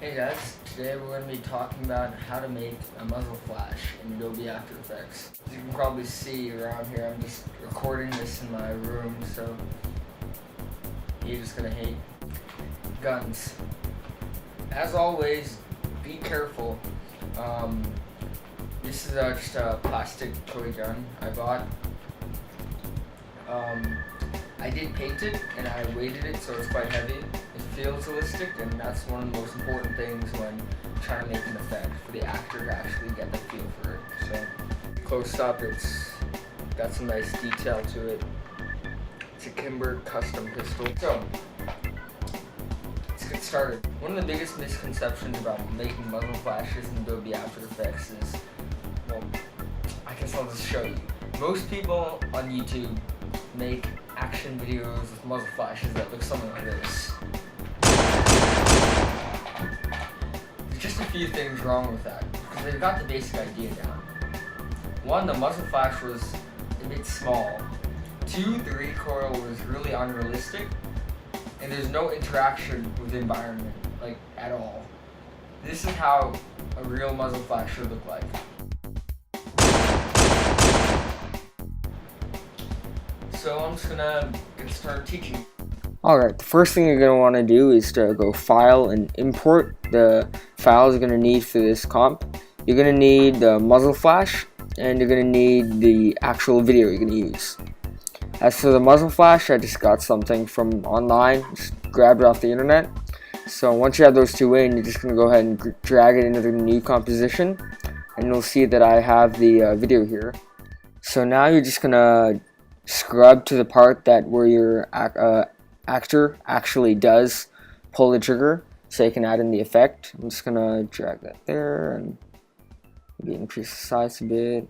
Hey guys, today we're going to be talking about how to make a muzzle flash in Adobe After Effects. As you can probably see around here, I'm just recording this in my room, so you're just going to hate guns. As always, be careful. This is just a plastic toy gun I bought. I did paint it and I weighted it so it's quite heavy. It feels realistic, and that's one of the most important things when trying to make an effect, for the actor to actually get the feel for it. So close up, it's got some nice detail to it. It's a Kimber custom pistol. So let's get started. One of the biggest misconceptions about making muzzle flashes in Adobe After Effects is, well, I guess I'll just show you. Most people on YouTube make action videos with muzzle flashes that look something like this. There's just a few things wrong with that, because they've got the basic idea down. One, the muzzle flash was a bit small. Two, the recoil was really unrealistic, and there's no interaction with the environment, like, at all. This is how a real muzzle flash should look like. So I'm just gonna get started teaching. Alright, the first thing you're gonna want to do is to go file and import the files you're gonna need for this comp. You're gonna need the muzzle flash, and you're gonna need the actual video you're gonna use. As for the muzzle flash, I just got something from online, just grabbed it off the internet. So once you have those two in, you're just gonna go ahead and drag it into the new composition, and you'll see that I have the video here. So now you're just gonna scrub to the part that where your actor actually does pull the trigger, so you can add in the effect. I'm just gonna drag that there and maybe increase the size a bit.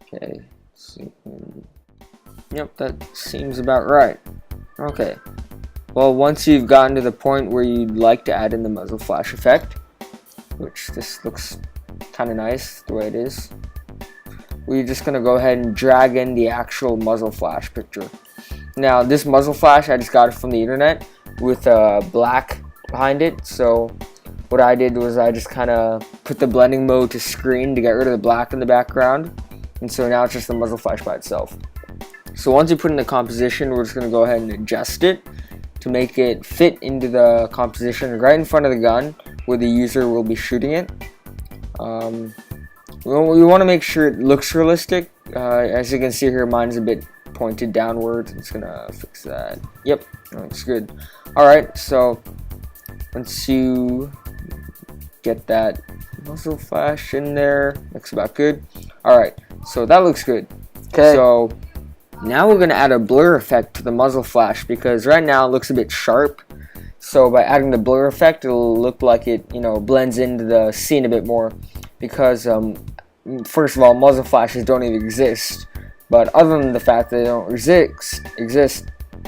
Okay, so, yep, that seems about right. Okay, well, once you've gotten to the point where you'd like to add in the muzzle flash effect, which this looks kind of nice the way it is, we're just going to go ahead and drag in the actual muzzle flash picture. Now, this muzzle flash, I just got it from the internet with black behind it. So what I did was I just kind of put the blending mode to screen to get rid of the black in the background. And so now it's just the muzzle flash by itself. So once you put in the composition, we're just going to go ahead and adjust it to make it fit into the composition right in front of the gun where the user will be shooting it. We want to make sure it looks realistic. As you can see here, mine's a bit pointed downwards. I'm just gonna fix that. Yep, that looks good. Alright, so once you get that muzzle flash in there, looks about good. Alright, so that looks good. Okay. So now we're gonna add a blur effect to the muzzle flash, because right now it looks a bit sharp. So by adding the blur effect, it'll look like it, blends into the scene a bit more. Because first of all, muzzle flashes don't even exist. But other than the fact that they don't exist,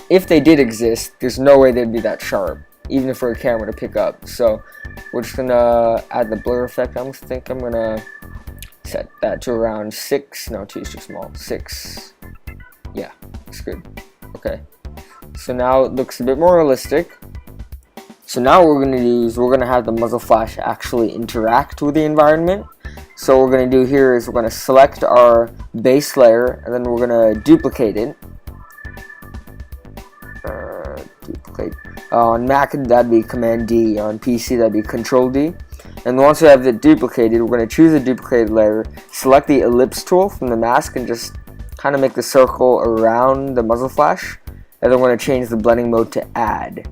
if they did exist, there's no way they'd be that sharp, even for a camera to pick up. So we're just gonna add the blur effect. I think I'm gonna set that to around 6. No, 2 is too small. 6. Yeah, looks good. Okay. So now it looks a bit more realistic. So now what we're going to do is we're going to have the muzzle flash actually interact with the environment. So what we're going to do here is we're going to select our base layer, and then we're going to duplicate it. On Mac, that'd be Command D. On PC, that'd be Control D. And once we have it duplicated, we're going to choose the duplicated layer, select the ellipse tool from the mask, and just kind of make the circle around the muzzle flash. And then we're going to change the blending mode to Add.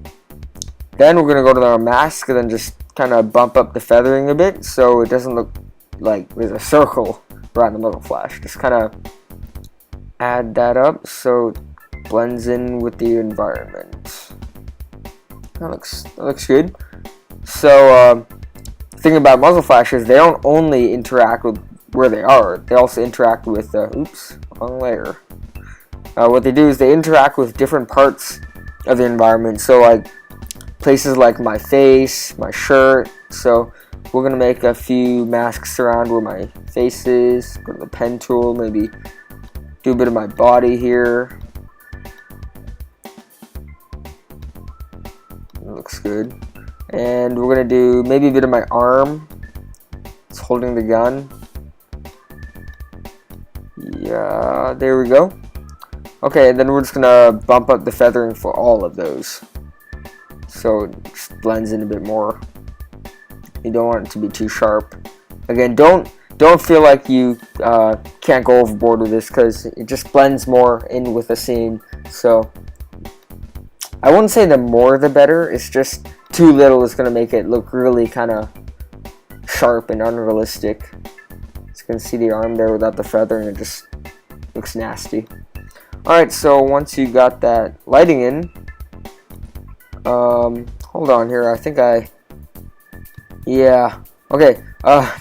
Then we're going to go to our mask and then just kind of bump up the feathering a bit so it doesn't look like there's a circle around the muzzle flash. Just kind of add that up so it blends in with the environment. That looks good. So the thing about muzzle flashes, they don't only interact with where they are, they also interact with, wrong layer. What they do is they interact with different parts of the environment. So like places like my face, my shirt. So we're going to make a few masks around where my face is. Go to the pen tool, maybe do a bit of my body here. It looks good. And we're gonna do maybe a bit of my arm. It's holding the gun. Yeah, there we go. Okay, and then we're just gonna bump up the feathering for all of those, so it just blends in a bit more. You don't want it to be too sharp. Again, don't feel like you can't go overboard with this, because it just blends more in with the scene. So I wouldn't say the more the better. It's just too little is gonna make it look really kind of sharp and unrealistic. So you can see the arm there without the feathering. It just looks nasty. Alright, so once you got that lighting in, hold on here, okay,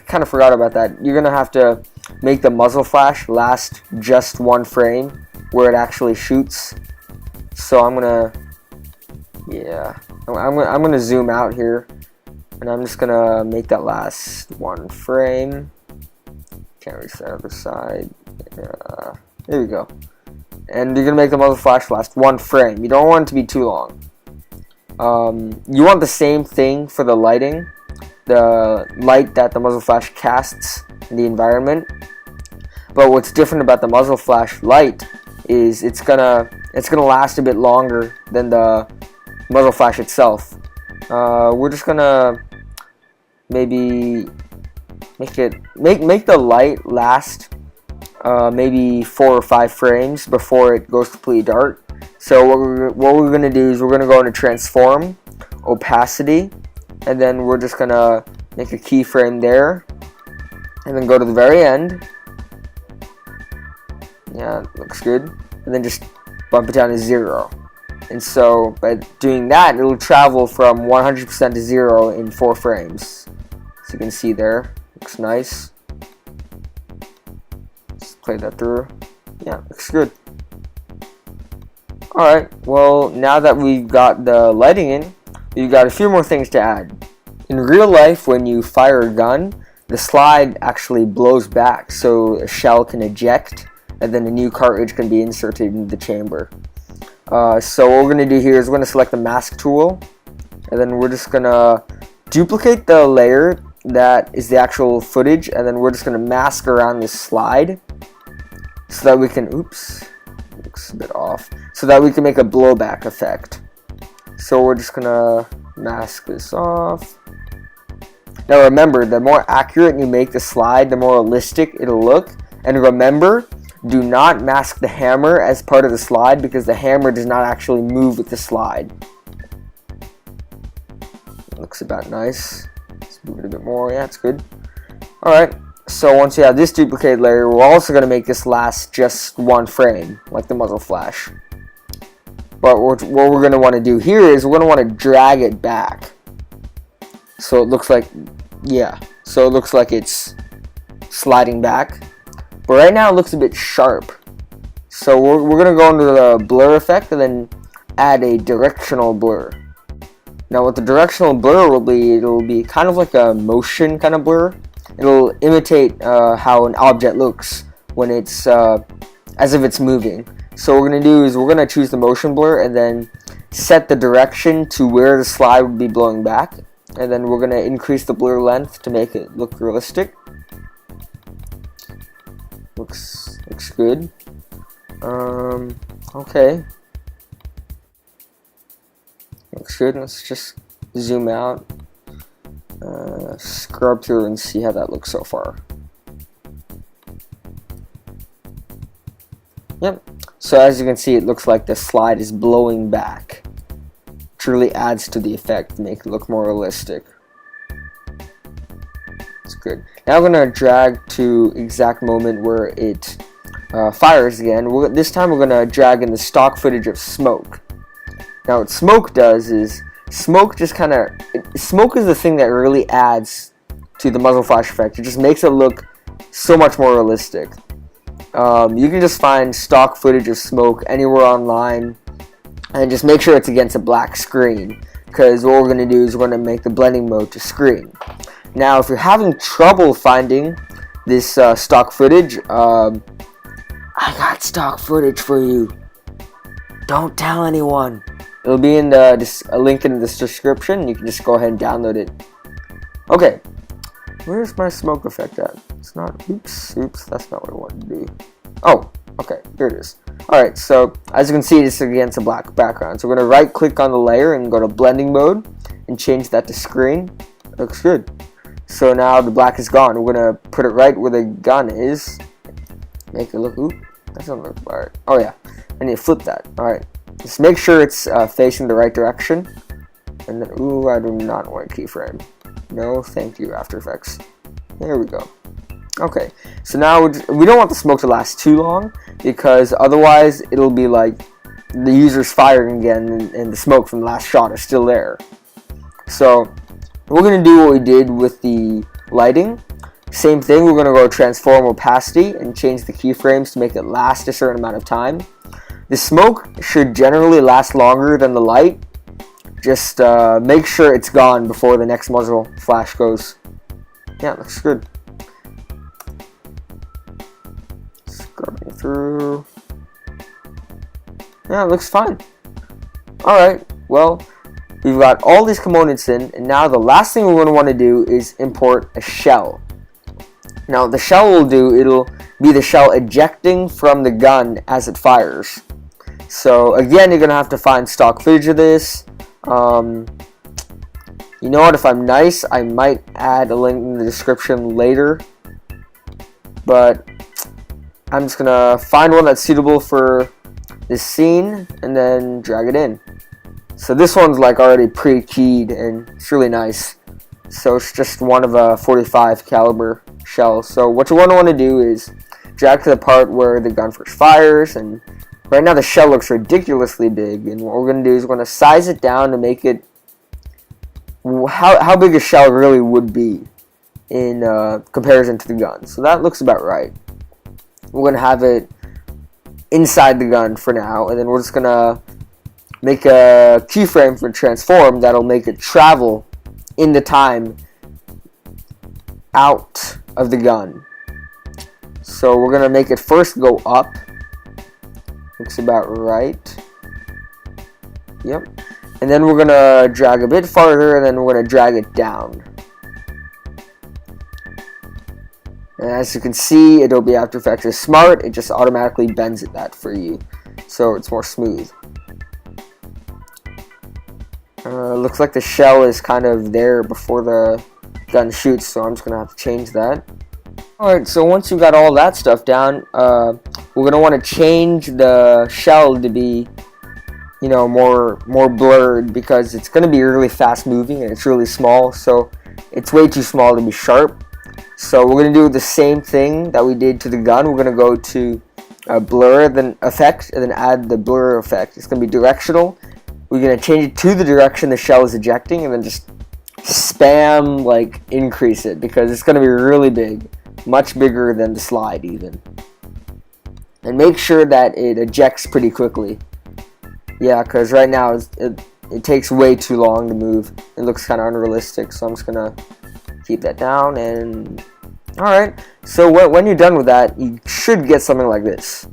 kind of forgot about that. You're gonna have to make the muzzle flash last just one frame where it actually shoots. So I'm gonna zoom out here, and I'm just gonna make that last one frame. Can't reach the other side. There we go. And you're gonna make the muzzle flash last one frame. You don't want it to be too long. You want the same thing for the lighting, the light that the muzzle flash casts in the environment. But what's different about the muzzle flash light is it's gonna last a bit longer than the muzzle flash itself. We're just gonna maybe make the light last maybe 4 or 5 frames before it goes completely dark. So what we're gonna do is we're gonna go into transform, opacity, and then we're just gonna make a keyframe there, and then go to the very end. Yeah, looks good. And then just bump it down to 0. And so by doing that, it'll travel from 100% to 0 in 4 frames. So you can see there, looks nice. Play that through. Yeah, looks good. Alright, well, now that we've got the lighting in, we've got a few more things to add. In real life, when you fire a gun, the slide actually blows back, so a shell can eject, and then a new cartridge can be inserted into the chamber. So what we're going to do here is we're going to select the mask tool, and then we're just going to duplicate the layer that is the actual footage, and then we're just going to mask around this slide, so that we can, oops, looks a bit off, so that we can make a blowback effect. So we're just gonna mask this off. Now remember, the more accurate you make the slide, the more realistic it'll look. And remember, do not mask the hammer as part of the slide, because the hammer does not actually move with the slide. Looks about nice. Let's move it a bit more. Yeah, it's good. Alright. So once you have this duplicated layer, we're also going to make this last just one frame, like the muzzle flash. But what we're going to want to do here is we're going to want to drag it back. So it looks like, yeah, so it looks like it's sliding back. But right now it looks a bit sharp. So we're going to go into the blur effect and then add a directional blur. Now what the directional blur will be, it'll be kind of like a motion kind of blur. It'll imitate how an object looks when it's as if it's moving. So what we're going to do is we're going to choose the motion blur and then set the direction to where the slide would be blowing back. And then we're going to increase the blur length to make it look realistic. Looks good. Okay. Looks good. Let's just zoom out. Scrub through and see how that looks so far. Yep. So as you can see, it looks like the slide is blowing back. Which really adds to the effect to make it look more realistic. It's good. Now we're going to drag to exact moment where it fires again. This time we're going to drag in the stock footage of smoke. Now what smoke does is smoke just kind of, smoke is the thing that really adds to the muzzle flash effect. It just makes it look so much more realistic. You can just find stock footage of smoke anywhere online and just make sure it's against a black screen, because what we're going to do is we're going to make the blending mode to screen. Now if you're having trouble finding this stock footage, I got stock footage for you. Don't tell anyone. It'll be in the a link in this description. You can just go ahead and download it. Okay, where's my smoke effect at? It's not. Oops, that's not what I wanted to do. Oh, okay, here it is. Alright, so as you can see, it's against a black background. So we're going to right click on the layer and go to blending mode and change that to screen. Looks good. So now the black is gone. We're going to put it right where the gun is. Make it look, oop, that doesn't look right. Oh yeah, I need to flip that. Alright, just make sure it's facing the right direction. And then, ooh, I do not want a keyframe. No, thank you, After Effects. There we go. Okay, so now we don't want the smoke to last too long, because otherwise it'll be like the user's firing again and the smoke from the last shot is still there. So we're going to do what we did with the lighting. Same thing, we're going to go transform opacity and change the keyframes to make it last a certain amount of time. The smoke should generally last longer than the light. Just make sure it's gone before the next muzzle flash goes. Yeah, it looks good. Scrubbing through. Yeah, it looks fine. Alright, well, we've got all these components in, and now the last thing we're going to want to do is import a shell. Now, the shell will do, it'll be the shell ejecting from the gun as it fires. So, again, you're going to have to find stock footage of this. You know what, if I'm nice, I might add a link in the description later, but I'm just gonna find one that's suitable for this scene and then drag it in. So this one's like already pre-keyed and it's really nice. So it's just one of a 45 caliber shell. So what you want to do is drag to the part where the gun first fires, and right now the shell looks ridiculously big, and what we're going to do is we're going to size it down to make it how big a shell really would be in comparison to the gun. So that looks about right. We're going to have it inside the gun for now, and then we're just going to make a keyframe for transform that'll make it travel in the time out of the gun. So we're going to make it first go up. Looks about right. Yep. And then we're going to drag a bit farther, and then we're going to drag it down. And as you can see, Adobe After Effects is smart. It just automatically bends it that for you, so it's more smooth. Looks like the shell is kind of there before the gun shoots, so I'm just going to have to change that. Alright, so once you got all that stuff down, we're going to want to change the shell to be, you know, more blurred, because it's going to be really fast moving and it's really small, so it's way too small to be sharp. So we're going to do the same thing that we did to the gun. We're going to go to blur, then effect, and then add the blur effect. It's going to be directional. We're going to change it to the direction the shell is ejecting, and then just spam, like, increase it, because it's going to be really big, much bigger than the slide even. And make sure that it ejects pretty quickly. Yeah, because right now it takes way too long to move. It looks kind of unrealistic, so I'm just going to keep that down. And alright, so when you're done with that, you should get something like this.